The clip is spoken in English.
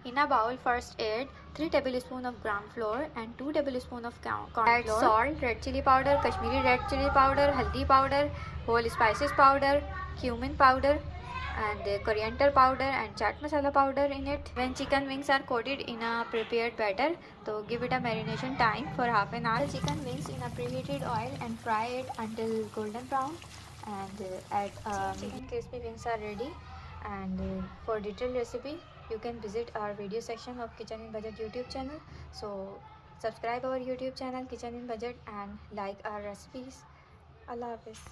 In a bowl, first add 3 tablespoons of gram flour and 2 tablespoons of corn flour. Add salt, red chili powder, Kashmiri red chili powder, haldi powder, whole spices powder, cumin powder, and coriander powder and chaat masala powder in it. When chicken wings are coated in a prepared batter, so give it a marination time for half an hour. The chicken wings in a preheated oil and fry it until golden brown, and add chicken crispy wings are ready. And for detailed recipe you can visit our video section of Kitchen in Budget YouTube channel. So subscribe our YouTube channel Kitchen in Budget and like our recipes. Allah Hafiz.